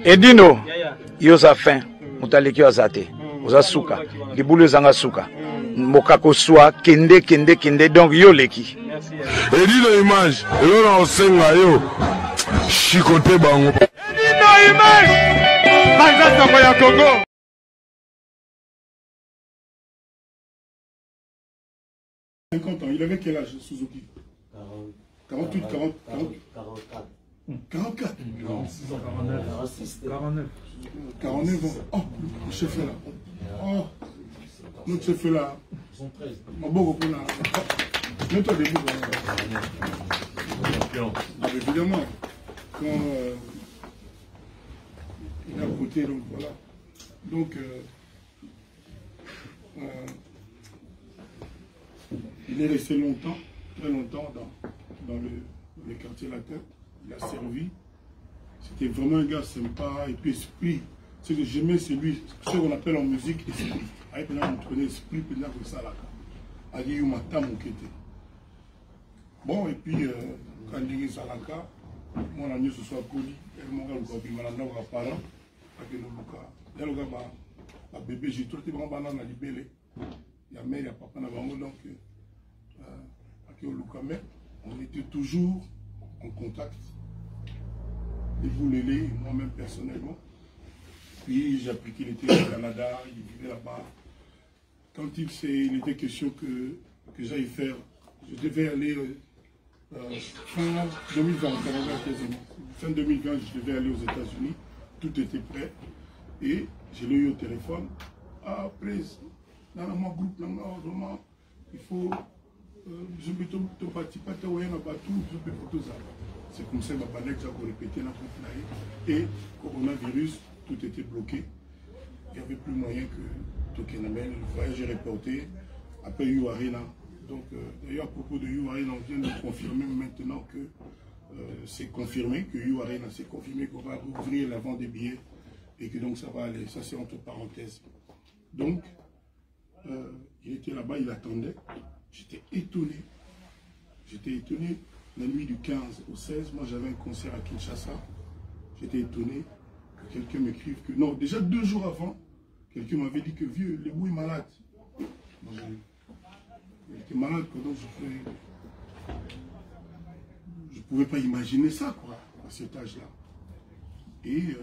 Edino, yoza fin, mutaleki azate, oza suka, libulu zanga suka, mokako swa, kende, donc yo leki. Edino image, yo na osenga yo, chikote bango. Edino image, Banza Soko ya Congo. Il avait quel âge, Suzuki? 48, 44. 44. 49 ans. Oh, le chef est là. Oh, notre chef est là. Oh, bon, mets-toi debout. Évidemment, quand il est à côté, donc voilà. Donc, il est resté longtemps, très longtemps dans le quartier latin. Il a servi. C'était vraiment un gars sympa et puis esprit. Ce que j'aimais, c'est lui, ce qu'on appelle en musique esprit. Avec on prenait esprit, puis là, comme ça, là. Agi Umata Mokete. Bon, et puis, quand il est Salaka, mon ami ce soit Koli, et mon gars, il m'a dit, parent, il y a le gars, bébé, j'ai trouvé vraiment banane à libérer. Il y a mère, il y a papa, donc, on était toujours en contact. Et vous l'élez, moi-même personnellement. Puis j'ai appris qu'il était au Canada, il vivait là-bas. Quand il était question que j'aille faire, je devais aller fin 2020, fin 2020, je devais aller aux États-Unis. Tout était prêt. Et je l'ai eu au téléphone. Ah, Presse, dans mon groupe, vraiment, il faut. Je peux te participer à tout, c'est comme ça que j'ai répété dans le et coronavirus, tout était bloqué. Il n'y avait plus moyen que Tokenamel, le voyage est reporté. Après U-Arena. Donc, d'ailleurs, à propos de U-Arena, on vient de confirmer maintenant que c'est confirmé, que U-Arena, c'est confirmé qu'on va ouvrir la vente des billets et que donc ça va aller. Ça, c'est entre parenthèses. Donc, il était là-bas, il attendait. J'étais étonné. J'étais étonné. La nuit du 15 au 16, moi j'avais un concert à Kinshasa. J'étais étonné que quelqu'un m'écrive que... Non, déjà 2 jours avant, quelqu'un m'avait dit que vieux, le bout est malade. Il était malade pendant que je faisais... Je ne pouvais pas imaginer ça, quoi, à cet âge-là. Et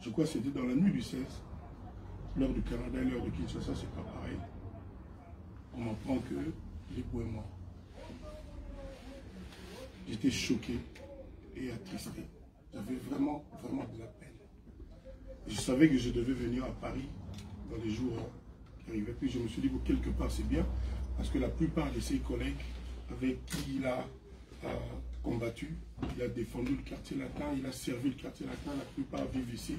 je crois que c'était dans la nuit du 16. L'heure du Canada et l'heure de Kinshasa, c'est pas pareil. On m'apprend que l'époux est mort. J'étais choqué et attristé. J'avais vraiment de la peine. Et je savais que je devais venir à Paris dans les jours qui arrivaient. Puis je me suis dit, bon, quelque part c'est bien, parce que la plupart de ses collègues avec qui il a combattu, il a défendu le quartier latin, il a servi le quartier latin, la plupart vivent ici,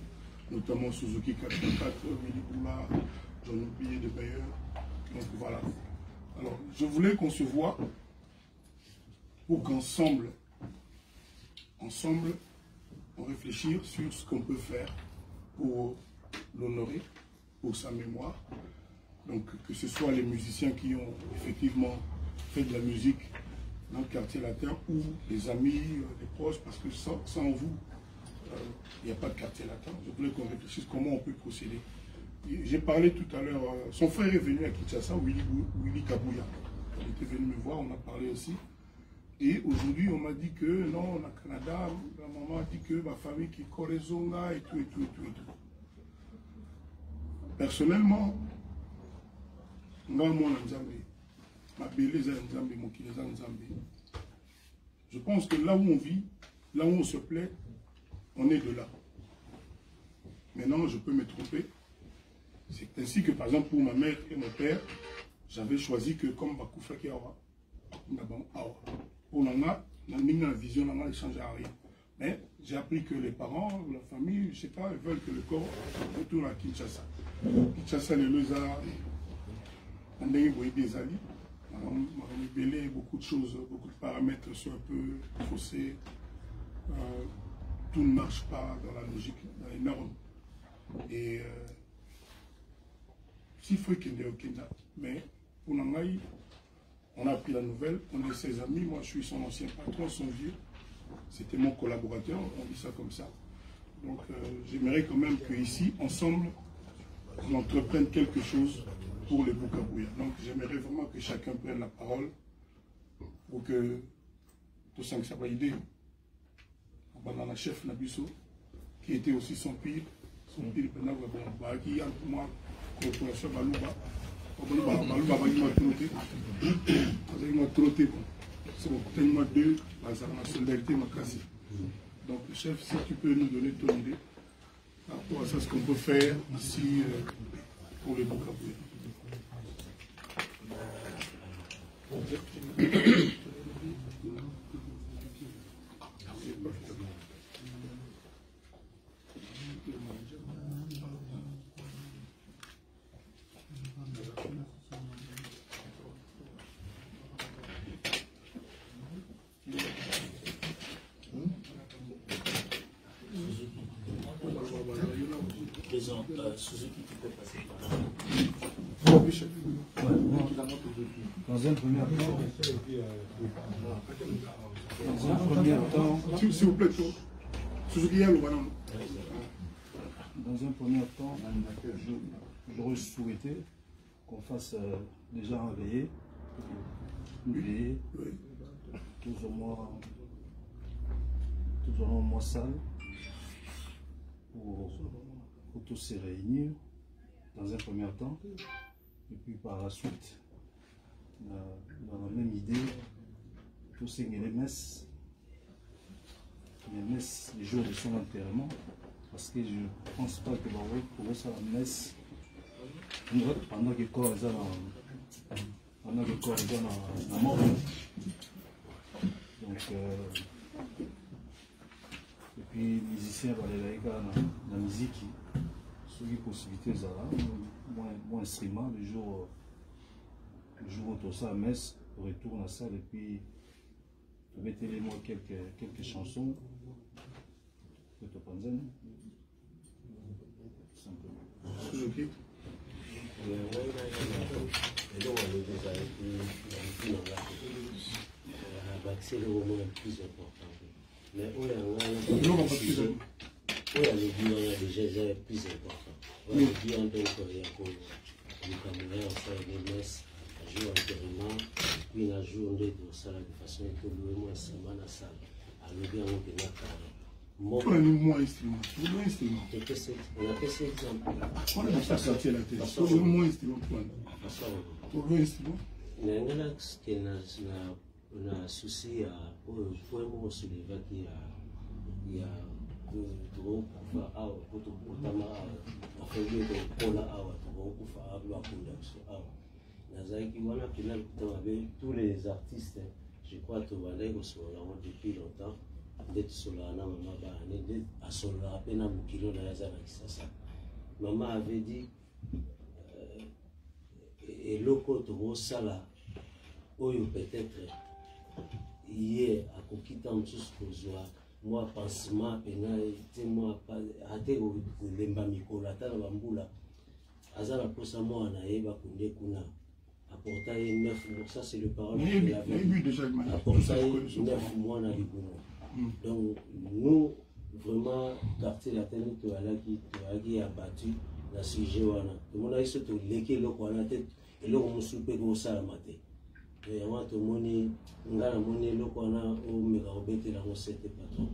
notamment Suzuki 44, Willy Boula, John Oublié de Bayer. Donc voilà. Alors, je voulais qu'on se voit pour qu'ensemble, on réfléchisse sur ce qu'on peut faire pour l'honorer, pour sa mémoire. Donc, que ce soit les musiciens qui ont effectivement fait de la musique dans le quartier latin ou les amis, les proches, parce que sans vous, il n'y a pas de quartier latin. Je voulais qu'on réfléchisse comment on peut procéder. J'ai parlé tout à l'heure, son frère est venu à Kinshasa, Willy Kabouya. Il était venu me voir, on a parlé aussi. Et aujourd'hui, on m'a dit que non, au Canada, la maman a dit que ma famille qui connaît Zonga et tout. Personnellement, je pense que là où on vit, là où on se plaît, on est de là. Maintenant, je peux me tromper. C'est ainsi que, par exemple, pour ma mère et mon père, j'avais choisi que comme Bakoufa qui aura, pour Nanga, la vision ne change à rien. Mais j'ai appris que les parents, la famille, je ne sais pas, ils veulent que le corps retourne à Kinshasa. Kinshasa, les Lezards, on a des alliés. On a révélé beaucoup de choses, beaucoup de paramètres sont un peu faussés. Tout ne marche pas dans la logique, dans les normes. Et s'il faut qu'il y ait au Kenya, mais pour Nangaï, on a appris la nouvelle, on est ses amis, moi je suis son ancien patron, son vieux, c'était mon collaborateur, on dit ça comme ça. Donc j'aimerais quand même qu'ici, ensemble, on entreprenne quelque chose pour les Bukabouya. Donc j'aimerais vraiment que chacun prenne la parole pour que tout ça soit validé. On a la chef Nabiso, qui était aussi son pire pendant qui a pour moi corporation Balouba. Balouba m'a trotté. C'est bon, tellement deux, la solidarité m'a cassé. Donc chef, si tu peux nous donner ton idée par rapport à ça, ce qu'on peut faire ici pour les Bukabouya. Suzuki, tu peux passer par là. Dans un premier temps, s'il vous plaît, Suzuki, dans un premier temps, j'aurais souhaité qu'on fasse déjà un veillé, tous au moins salle, pour tous se réunir dans un premier temps, et puis par la suite, dans la même idée, tous ces les messes, les jours de son enterrement, parce que je ne pense pas que pour ça la messe, pendant que le corps est dans mort. Donc, et puis les musiciens vont aller dans la musique. Sur les possibilités, mon instrument, le jour où tout ça, messe, on retourne à ça et puis je vais moi quelques chansons que tu penses. Simplement. C'est le moment le plus important. Mais oui, il y a le bilan déjà plus important. Il y a le bilan donc il y a le Cameroun, on fait des messes, un jour enterrement, puis un jour de ça de façon que le moins semaine à ça, à le bien on peut mettre carré. Moi, moins instrument. On a fait cet exemple. On a pas sorti la tête. Pour le moins instrument. Pour le instrument. Il y a un axe qui a souci à pour moi soulever qu'il y a kufa awa kutama afanye kola awa kufa awa production awa nazaki wana final avec tous les artistes je crois que valait sur depuis longtemps d'être sur la maman bane d'être à sur la peine à mukilo na yazana kisasa maman avait dit et loko to sala oyo peut-être hier à kokita msusu kozwa moi pansement et moi até au lemba mikolo ata na bambula azala posa moi na yeba kunde kuna apporter 9 mois ça c'est le parole de la vie apporter 9 mois na libumu donc nous vraiment quartier la tête to alaki abattu na sujet wana tout monde a iso to leke loko wana tête et loko musupe ko sala maté et moi tout moni ngala moni loko wana o meka obete la recette patron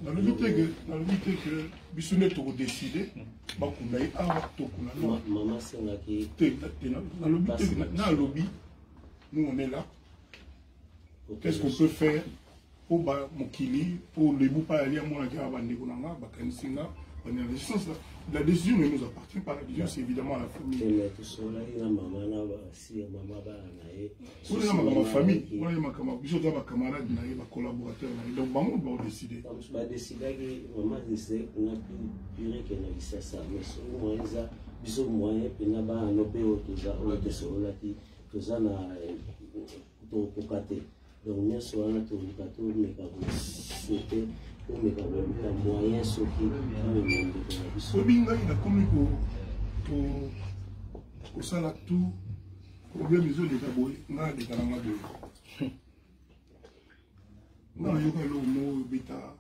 dans le but que bisone to décider ba kunai awa to kuna maman senga ki dans le but que na lobby nous on est là qu'est-ce qu'on peut faire pour ba mokili pour les boupa ali amona ki abande kunanga ba kansinga la décision ne nous appartient pas, la décision c'est évidemment la famille. Pour les famille, on a ma camarade, ma collaborateur, donc maman va décider. Va décider que maman décide qu'on a plus que na ça, mais souvent ça, biso moyen pe na ba no pe otoza toza na to kokate. Donc nous sommes là to kato mais ka souhaiter pour me faire un moyen ce qui Obinga il a commis pour ça là tout problème ils ont déjà boy na de kalama de na yo ka lo mo bita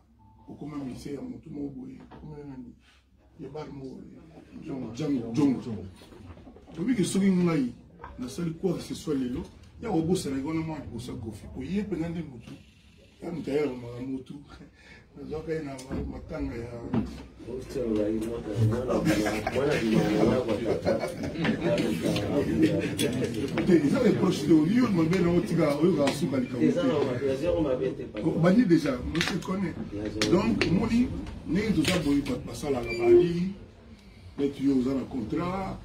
Comment il mon tout mon boy, il y a pas de mot, Django. Oui, que ce qui nous a eu, la seule quoi que ce soit les lots, il y a un robot sénégalais pour ça qu'on fait. Il y a plein de motos. Il y a un tailleur de moto. Il y a un matanga. Ils ont des proches de Rio, mais bien on tire au gars sous Bani déjà, on se connaît. Donc, moi, nous tous avons eu passer la Bali, les tuyaux ont un contrat.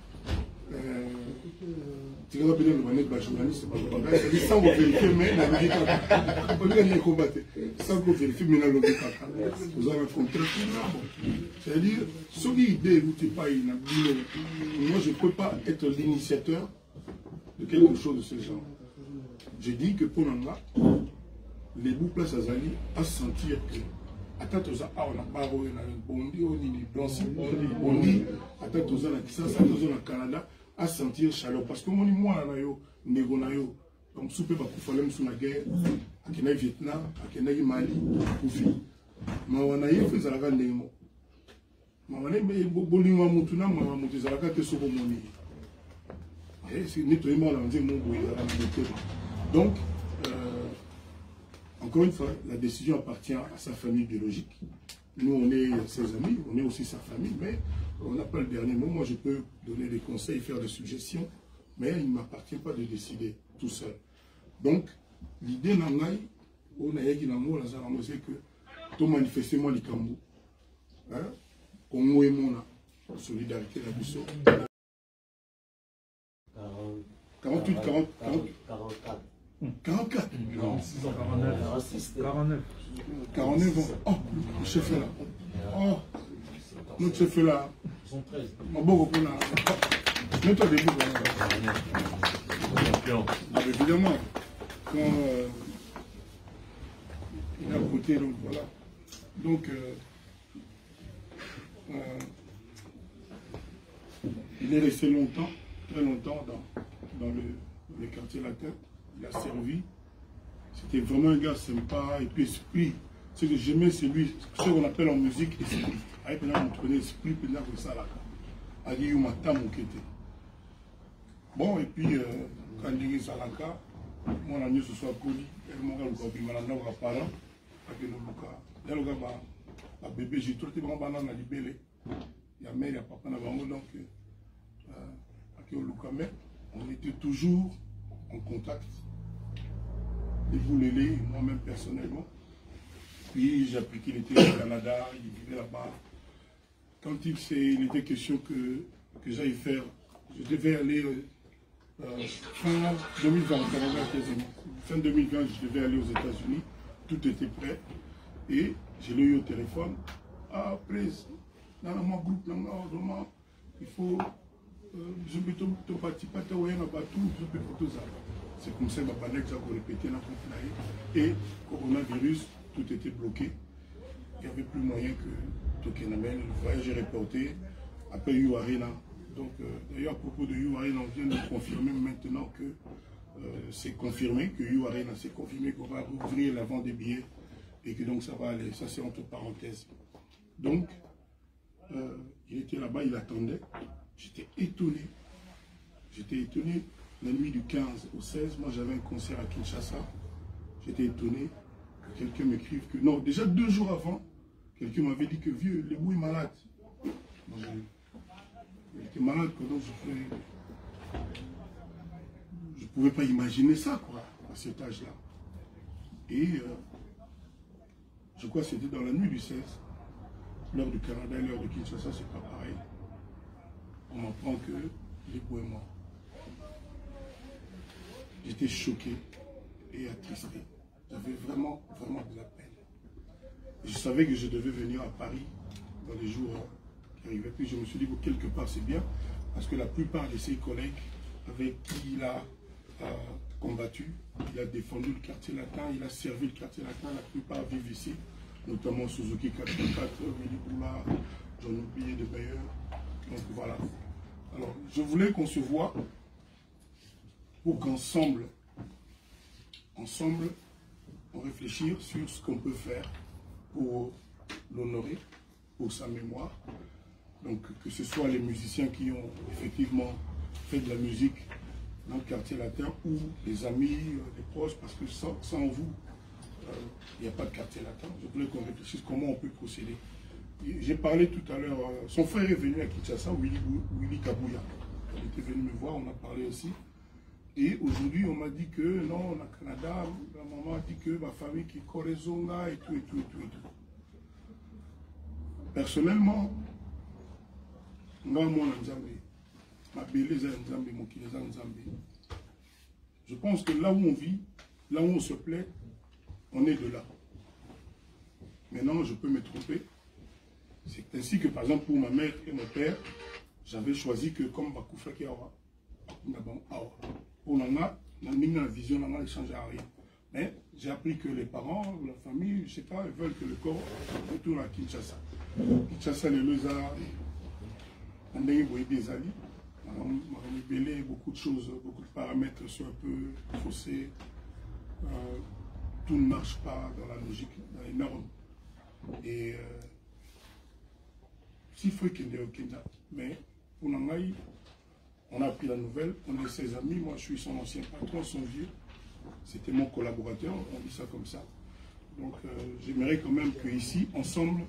Tu vas bien le journaliste, c'est sans vérifier, mais la combattre. Sans vérifier, mais la logique. Vous avez un contrat. C'est-à-dire, sur l'idée, vous n'êtes pas une moi, je ne peux pas être l'initiateur de quelque chose de ce genre. Je dis que pour l'anglais, les bouts place à Zali à sentir que. Attends, on a pas bondi, on dit blanchi, on dit, attends, on a Kisa, on a Canada, à sentir chaleur. Parce que moi, négonayo, donc soupe va pour faire sous la guerre, à Kenya Vietnam, à Kenya Mali, pour finir. Mais on a eu fait ça la grande démo. Mais on a eu bolingo à Moutuna, mais on a monté ça la grande sur mon nez. C'est nettoyement là, on dit mon boy, donc. Encore une fois, la décision appartient à sa famille biologique. Nous, on est ses amis, on est aussi sa famille, mais on n'a pas le dernier mot. Moi, je peux donner des conseils, faire des suggestions, mais il ne m'appartient pas de décider tout seul. Donc, l'idée nangai, on a dit c'est que tout manifestement les Cambou, Congo et Mona, solidarité la Bissau. 48, 40, 44. 44. 49 ans. Oh, le chef est là. Oh, notre chef est là. Mon beau copain. Mets-toi debout. Ah, évidemment, quand il est à côté, donc voilà. Donc, il est resté longtemps, très longtemps dans le quartier latin. Il a servi. C'était vraiment un gars sympa et puis esprit. Ce que j'aimais, c'est lui, ce qu'on appelle en musique esprit. Avec on prenait esprit, puis là, ça là. Il y a eu ma tame qui était. Bon, et puis, quand il y a eu Salaka, moi, la nuit, ce soit Koli, et mon gars, il m'a dit, parent, avec le Luka. Il y a le gars, un bébé, j'ai trouvé vraiment banane à libérer. Il y a mère, il y a papa, donc, avec le Luka, mais on était toujours en contact. Et vous l'élez, moi-même personnellement. Puis j'ai appris qu'il était au Canada, il vivait là-bas. Quand il était question que j'aille faire, je devais aller fin 2020, fin 2020, je devais aller aux États-Unis, tout était prêt. Et je l'ai eu au téléphone. Ah, après, dans mon groupe, il faut. Je peux te participer à tout, je peux tout ça. C'est comme ça que j'ai répété dans le et coronavirus, tout était bloqué. Il n'y avait plus moyen que Tokenamel, le voyage est reporté. Après U-Arena. Donc, d'ailleurs, à propos de U-Arena, on vient de confirmer maintenant que c'est confirmé, que U-Arena, c'est confirmé qu'on va ouvrir la vente des billets et que donc ça va aller. Ça, c'est entre parenthèses. Donc, il était là-bas, il attendait. J'étais étonné. J'étais étonné. La nuit du 15 au 16, moi j'avais un concert à Kinshasa. J'étais étonné que quelqu'un m'écrive que... Non, déjà 2 jours avant, quelqu'un m'avait dit que vieux, le bout est malade. Moi, il était malade, donc je ne pouvais pas imaginer ça, quoi, à cet âge-là. Et je crois que c'était dans la nuit du 16. L'heure du Canada et l'heure de Kinshasa, c'est pas pareil. On m'apprend que l'époux est mort. J'étais choqué et attristé. J'avais vraiment, vraiment de la peine. Et je savais que je devais venir à Paris dans les jours qui arrivaient. Puis je me suis dit, bon, quelque part c'est bien, parce que la plupart de ses collègues avec qui il a combattu, il a défendu le quartier latin, il a servi le quartier latin, la plupart vivent ici, notamment Suzuki 44, Willy Boula, j'en oublié de meilleurs. Donc voilà. Alors, je voulais qu'on se voit pour qu'ensemble, on réfléchisse sur ce qu'on peut faire pour l'honorer pour sa mémoire. Donc que ce soit les musiciens qui ont effectivement fait de la musique dans le quartier latin ou les amis, les proches, parce que sans vous, il n'y a pas de quartier latin. Je voulais qu'on réfléchisse comment on peut procéder. J'ai parlé tout à l'heure, son frère est venu à Kinshasa, Willy Kabouya. Il était venu me voir, on a parlé aussi. Et aujourd'hui, on m'a dit que non, au Canada, la maman a dit que ma famille qui connaît Zonga et tout, et tout, et tout, et tout. Personnellement, je pense que là où on vit, là où on se plaît, on est de là. Maintenant, je peux me tromper. C'est ainsi que, par exemple, pour ma mère et mon père, j'avais choisi que comme Bakoufa qui aura, pour la vision, on ne change à rien. Mais j'ai appris que les parents, la famille, je ne sais pas, ils veulent que le corps retourne à Kinshasa. Kinshasa, les Lezards, on a des alliés. Beaucoup de choses, beaucoup de paramètres sont un peu faussés. Tout ne marche pas dans la logique, dans les normes. Et s'il faut qu'il y ait au Kenya, mais pour Nangaï, on a appris la nouvelle, on est ses amis, moi je suis son ancien patron, son vieux, c'était mon collaborateur, on dit ça comme ça. Donc j'aimerais quand même qu'ici, ensemble,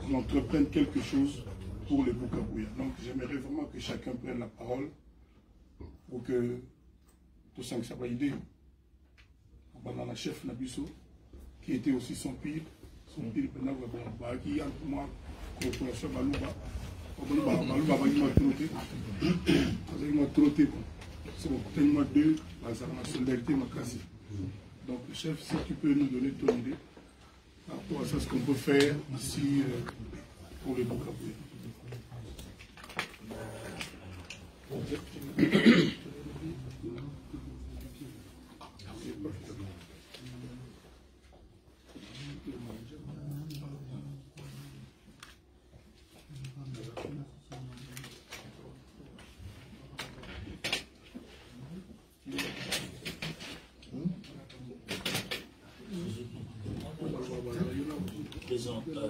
on entreprenne quelque chose pour les Bukabouya. Donc j'aimerais vraiment que chacun prenne la parole pour que tout ça soit idée. La chef Nabiso, qui était aussi son pire pendant qui a moi coopération Balouba. Balouba m'a trotté. C'est bon, tellement deux, la solidarité m'a cassé. Donc le chef, si tu peux nous donner ton idée par rapport à ça, ce qu'on peut faire ici pour les Bukabouya.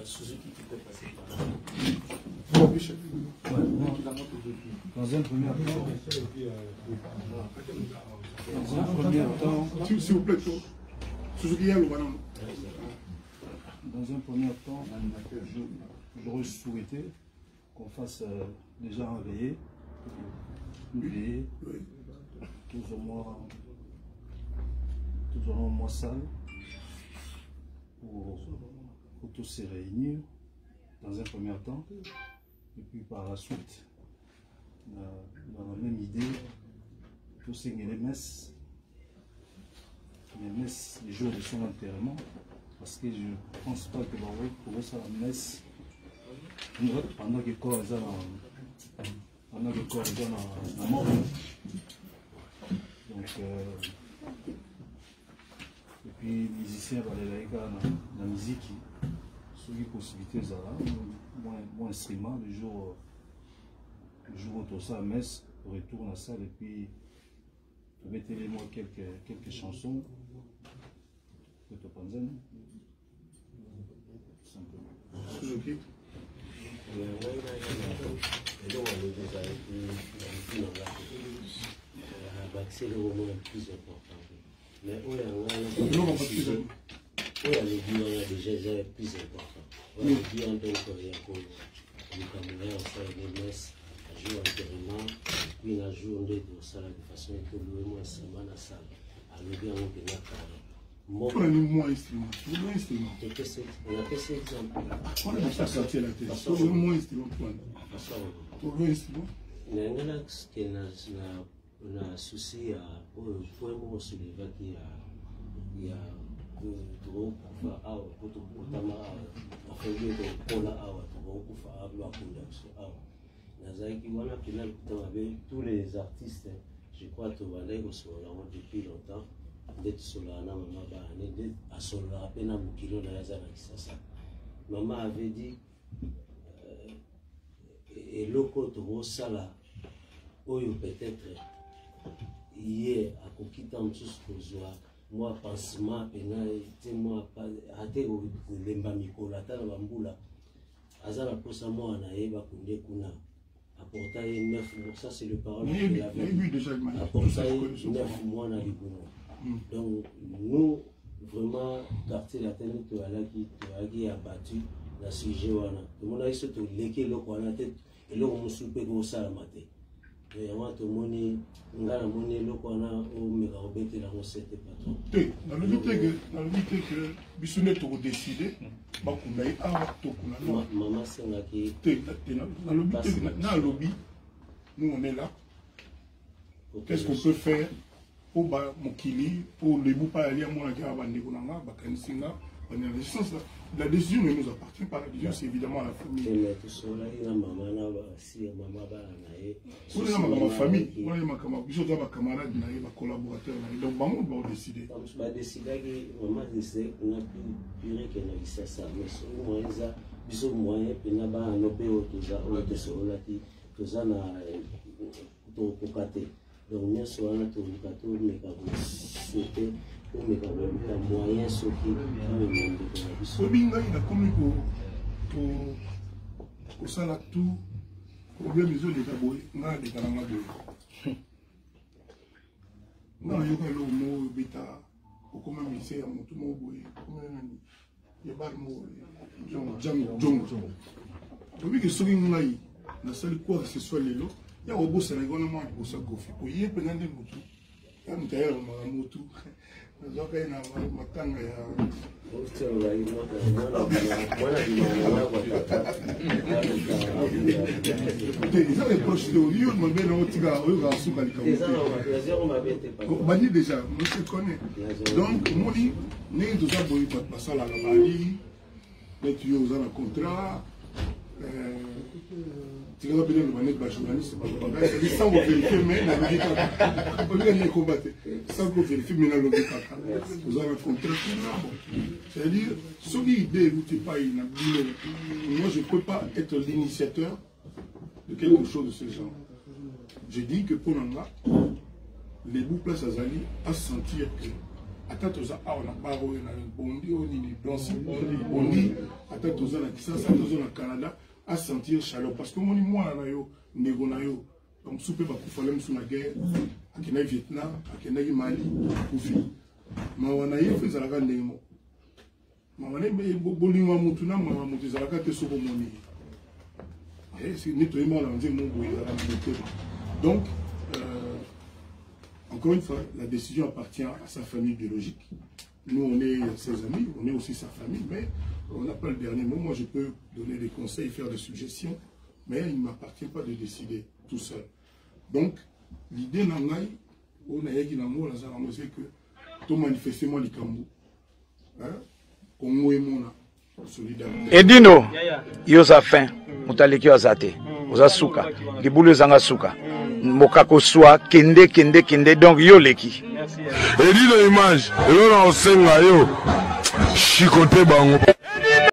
Suzuki qui peut passer par Dans un premier temps, s'il vous plaît, Suzuki, dans un premier temps, j'aurais souhaité qu'on fasse déjà un veillé, tous au moins salle, pour tous se réunir dans un premier temps, et puis par la suite, dans la même idée, tous ces les messes, les jours de son enterrement, parce que je ne pense pas que vous pouvez faire la messe pendant que le corps est dans la mort. Donc, et puis les musiciens dans la musique, ceux qui possibilité mon instrument, le jour où tout ça messe, on retourne à la salle et puis vous mettez-moi quelques chansons de Topanzen. Suzuki. C'est le moment le plus important. Mais où il y a le bilan déjà plus important. Le bilan donc il y a pour le Cameroun, on fait des messes, un jour enterrement, puis un jour on est dans ça de façon que le moins semaine à salle. À le bien on peut mettre moins instrument. On a fait cet exemple. On a fait sortir la tête. On a moins instrument. Pour le instrument. Il y a un souci pour moi soulever qu'il y a trop kufa awa kutokutama afanywe kola awa kufa abla kundaso awa nazaki wana final kutama avec tous les artistes je crois que wale kosola depuis longtemps d'être solana maman ba ne asola pena mukilo na yazana kisasa maman avait dit et loko to sala oyo peut-être hier akokita msusu kozwa moi pansement pena te moi ate ko lemba mikolo ata na bambula azala posa moi na yeba kunde kuna apporta 9 mois, ça c'est le parole de la vie. Apporta 9 mois na libuno. Donc nous vraiment quartier la tête qui a battu la sujet wana. Tout le monde a eu ce to leke lo kwa na tête et lo mo soupe ko sala maté. Et avant tout moni ngala moni lo kwa na o mega obete la mo sete patron. Dans le but que bisune to décider ba kunai awa to kuna no. Maman senga ki dans le but na lobby nous on est là. Qu'est-ce qu'on peut faire pour ba mokili pour les bouts pas aller à mon akira ba nekonanga ba kansinga ba résistance. La décision ne nous appartient pas, la décision c'est évidemment à la famille. Ma famille, moi j'ai ma camarade, ma collaborateur, donc maman va décider. Je vais décider que maman décide qu'on a plus pire qu'elle a dit ça, mais sur le moyen ça, bisous moyen, puis n'a pas un opé au toza, au tesoro qui toza na to kokate. Donc nous sommes là to kokato, mais quand vous souhaitez mais quand même un moyen ce qui Sobinga il a commis au sala tout problème ils ont des taboués n'a des kalanga boy non il y a le mot beta au comment il sait à mon tout mot boy comme il y a pas le mot jong oui que Sobinga il na sali quoi ce soit les lots il y a au bout c'est régulièrement pour ça gofi pour y est pendant des motos comme d'ailleurs ma moto donc il y a matanga ya ils ont les proches de Rio mais bien on tira au rasuka bani déjà monsieur connaît donc moi dit n'est tout ça boy pas passer la bali mais tu as un contrat tu vas bien le maner journaliste sans vérifier mais la logique on vient combattre sans vérifier mais la logique vous avez un contrat c'est-à-dire ce qui idée vous pas moi je peux pas être l'initiateur de quelque chose de ce genre. Je dis que pour nous les bouts place Azali à sentir que attends ça on a pas bondi on dit blanchi on dit attends ça qui ça au Canada à sentir chaleur parce que moi na yo nego na yo donc soupe ba kufala msuna guerre akina Vietnam akina Mali kufi mawana yefu zalaka ndemo mawana bolingo mutu na mama mutu zalaka te soko moni c'est nettoyement là on dit mon boy donc encore une fois la décision appartient à sa famille biologique. Nous on est ses amis, on est aussi sa famille, mais on n'a pas le dernier mot. Moi je peux donner des conseils, faire des suggestions, mais il ne m'appartient pas de décider tout seul. Donc l'idée nangai, on a yaki nango la zara c'est que tout manifestement les Kambu, Congo et Mona, solidarité. Edino, yosa fin, mutaliki azate, uzasuka, libulu zanga suka, mokako swa kende donc yo leki. Edino image, elona osenga yo, shikote bango.